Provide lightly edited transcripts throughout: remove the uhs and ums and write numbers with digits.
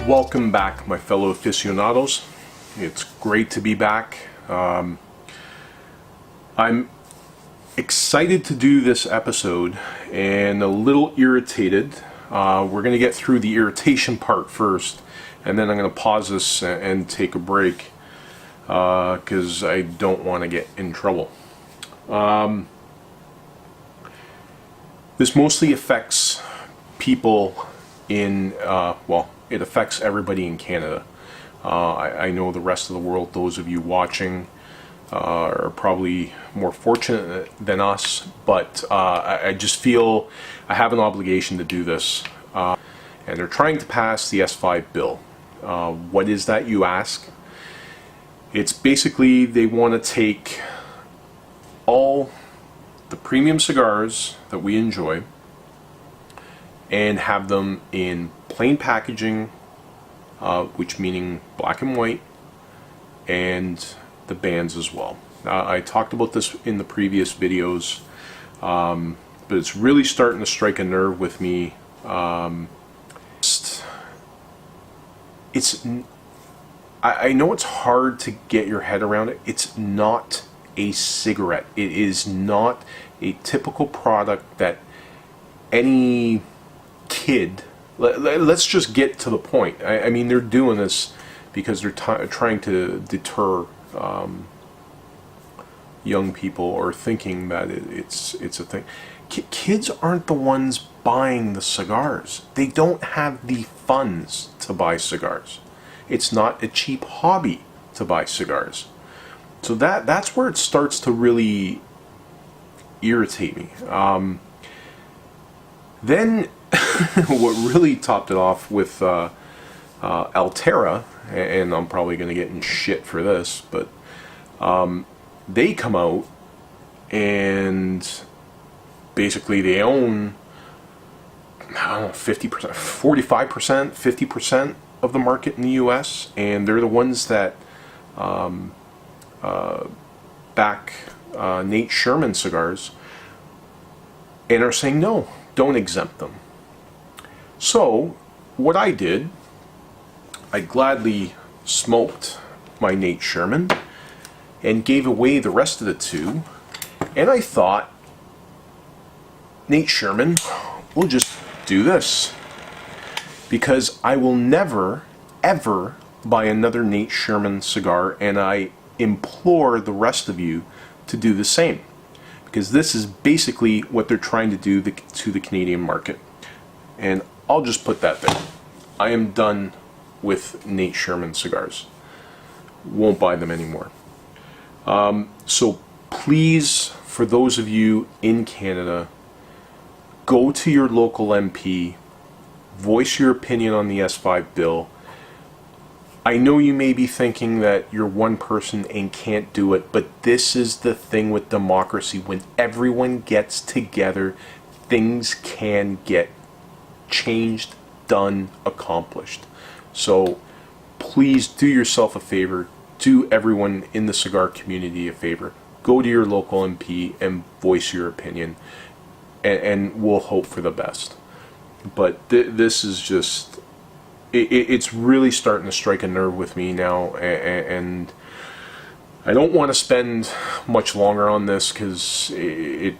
Welcome back, my fellow aficionados. It's great to be back. I'm excited to do this episode and a little irritated. We're going to get through the irritation part first, and then I'm going to pause this and take a break because I don't want to get in trouble. This mostly affects people in, it affects everybody in Canada. I know the rest of the world, those of you watching, are probably more fortunate than us, but I just feel I have an obligation to do this. And they're trying to pass the S-5 bill. What is that, you ask? It's basically they want to take all the premium cigars that we enjoy and have them in plain packaging, which meaning black and white, and the bands as well. I talked about this in the previous videos, but it's really starting to strike a nerve with me. I know it's hard to get your head around it. It's not a cigarette. It is not a typical product that any kid, let's just get to the point. I mean, they're doing this because they're trying to deter young people, or thinking that it's a thing. Kids aren't the ones buying the cigars. They don't have the funds to buy cigars. It's not a cheap hobby to buy cigars. So that's where it starts to really irritate me. Then what really topped it off with Altera, and I'm probably going to get in shit for this, but they come out and basically they own, I don't know, 50%, 45%, 50% of the market in the US, and they're the ones that back Nate Sherman cigars and are saying no, don't exempt them. So what I did, I gladly smoked my Nate Sherman and gave away the rest of the two, and I thought, Nate Sherman, we'll just do this, because I will never ever buy another Nate Sherman cigar, and I implore the rest of you to do the same, because this is basically what they're trying to do to the Canadian market. And I'll just put that there. I am done with Nate Sherman cigars. Won't buy them anymore. So please, for those of you in Canada, go to your local MP, voice your opinion on the S-5 bill. I know you may be thinking that you're one person and can't do it, but this is the thing with democracy. When everyone gets together, things can get changed, done, accomplished. So please do yourself a favor, do everyone in the cigar community a favor. Go to your local MP and voice your opinion, and we'll hope for the best. But this is just, it's really starting to strike a nerve with me now, and I don't want to spend much longer on this because it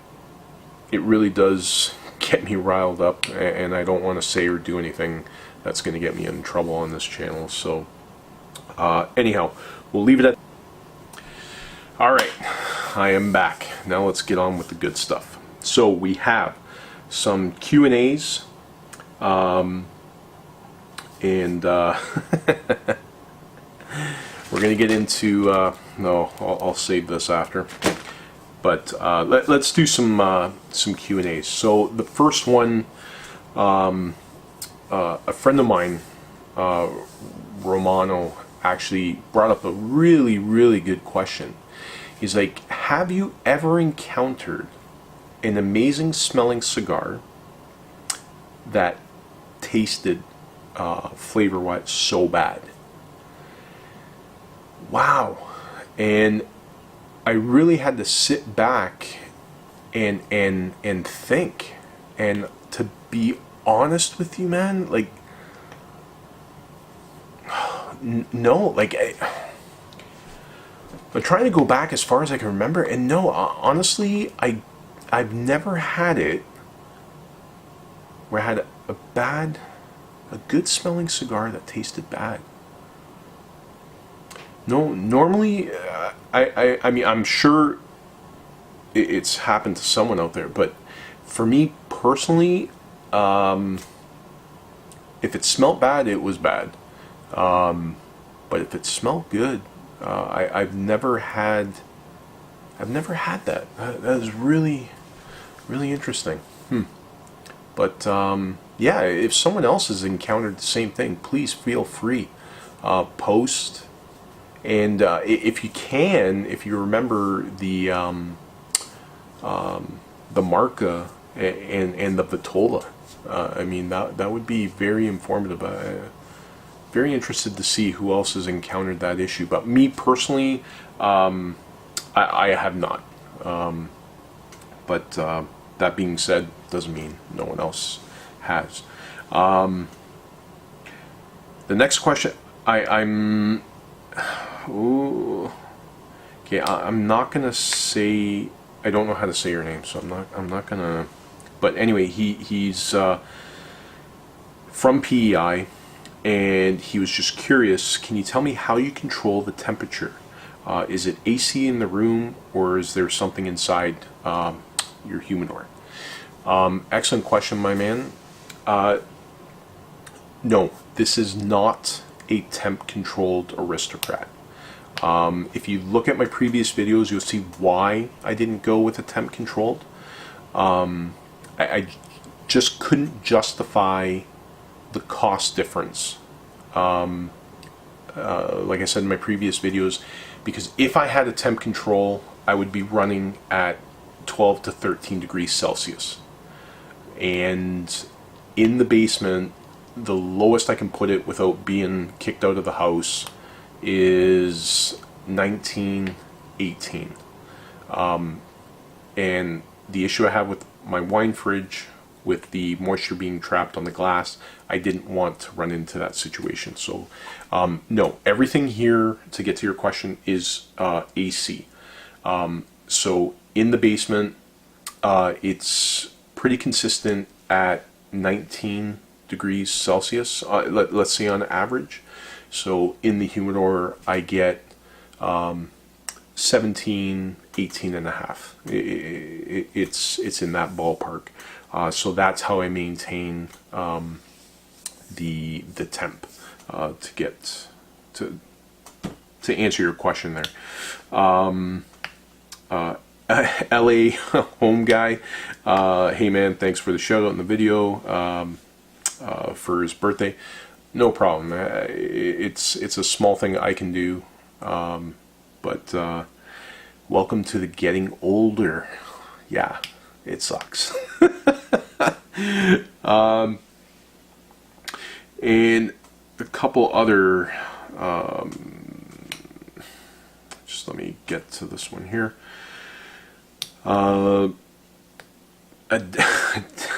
really does get me riled up, and I don't want to say or do anything that's going to get me in trouble on this channel. So anyhow, we'll leave it at. Alright, I am back. Now let's get on with the good stuff. So we have some Q&As, and we're going to get into, no, I'll save this after. But let's do some Q&As. So the first one, a friend of mine, Romano, actually brought up a really, really good question. He's like, have you ever encountered an amazing smelling cigar that tasted flavor-wise so bad? Wow. And I really had to sit back and think. And to be honest with you, man, like, No, like I'm trying to go back as far as I can remember, and no, honestly, I've never had it where I had a good smelling cigar that tasted bad. No, normally, I mean, I'm sure it's happened to someone out there, but for me personally, if it smelled bad, it was bad. But if it smelled good, I've never had that. That is really, really interesting. But yeah, if someone else has encountered the same thing, please feel free, post, and if you can, if you remember the Marca and the Vitola, I mean that would be very informative. Very interested to see who else has encountered that issue. But me personally, I have not. But that being said, doesn't mean no one else has. The next question, I'm ooh, okay. I'm not gonna say. I don't know how to say your name, so I'm not gonna. But anyway, he's from PEI, and he was just curious. Can you tell me how you control the temperature? Is it AC in the room, or is there something inside your humidor? Excellent question, my man. No, this is not a temp-controlled aristocrat. If you look at my previous videos, you'll see why I didn't go with a temp-controlled. I just couldn't justify the cost difference. Like I said in my previous videos, because if I had a temp control, I would be running at 12 to 13 degrees Celsius. And in the basement, the lowest I can put it without being kicked out of the house is 19, 18. And the issue I have with my wine fridge, with the moisture being trapped on the glass, I didn't want to run into that situation. So no, everything here, to get to your question, is AC. So in the basement, it's pretty consistent at 19 degrees Celsius, let's say on average. So in the humidor, I get 17, 18 and a half. It's in that ballpark. So that's how I maintain the temp to get to answer your question there. LA home guy, hey man, thanks for the shout out in the video for his birthday. No problem. It's a small thing I can do, but welcome to the getting older. Yeah, it sucks. And a couple other, just let me get to this one here.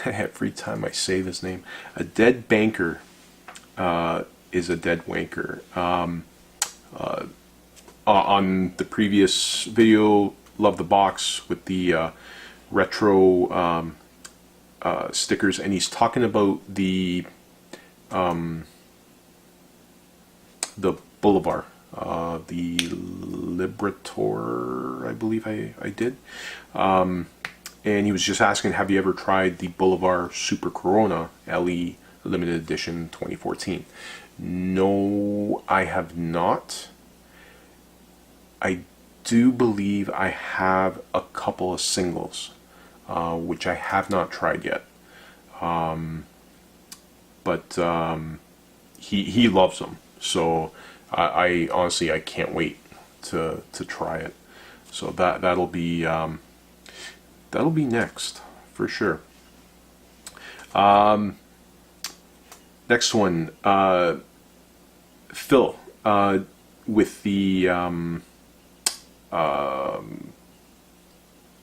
Every time I say this name, a dead banker is a dead wanker. On the previous video, love the box with the retro stickers, and he's talking about the Boulevard, the Liberator, I believe I did. And he was just asking, have you ever tried the Boulevard Super Corona LE Limited Edition 2014? No, I have not. I do believe I have a couple of singles, which I have not tried yet. But he loves them, so I honestly I can't wait to try it. So that'll be next for sure. Next one, Phil, with the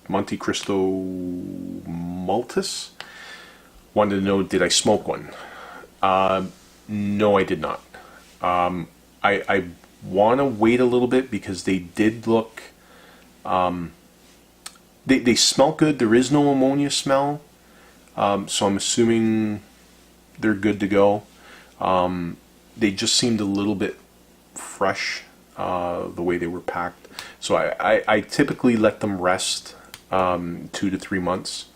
Monte Cristo Maltus, wanted to know, did I smoke one? No, I did not. I want to wait a little bit because they did look, they smell good. There is no ammonia smell, so I'm assuming they're good to go. They just seemed a little bit fresh, the way they were packed. So I typically let them rest 2 to 3 months,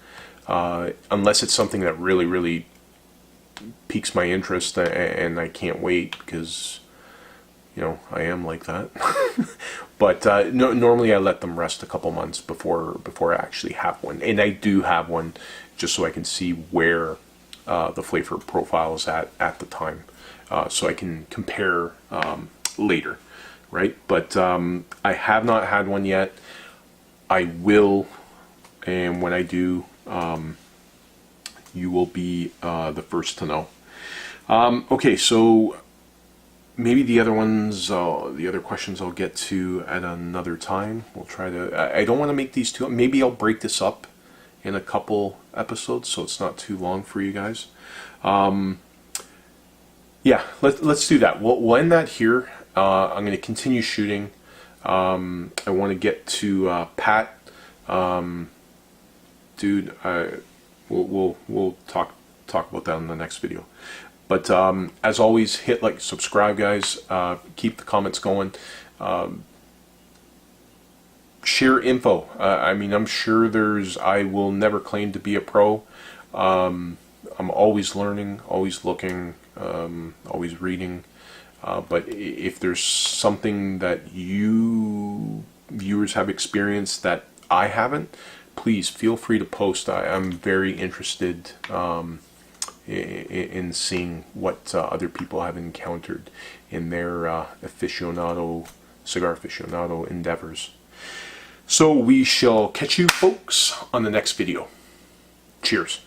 unless it's something that really piques my interest and I can't wait, because I am like that. But no, normally I let them rest a couple months before I actually have one, and I do have one just so I can see where the flavor profile is at the time, so I can compare later, right? But I have not had one yet. I will, and when I do, you will be the first to know. Okay, so maybe the other ones, the other questions I'll get to at another time. We'll try to, I don't want to make these too, maybe I'll break this up in a couple episodes so it's not too long for you guys. Yeah, let's do that. We'll end that here. I'm going to continue shooting. I want to get to Pat. Dude, we'll talk about that in the next video. But as always, hit like, subscribe, guys. Keep the comments going. Share info. I mean, I'm sure I will never claim to be a pro. I'm always learning, always looking, always reading. But if there's something that you viewers have experienced that I haven't, please feel free to post. I'm very interested in seeing what other people have encountered in their cigar aficionado endeavors. So we shall catch you folks on the next video. Cheers.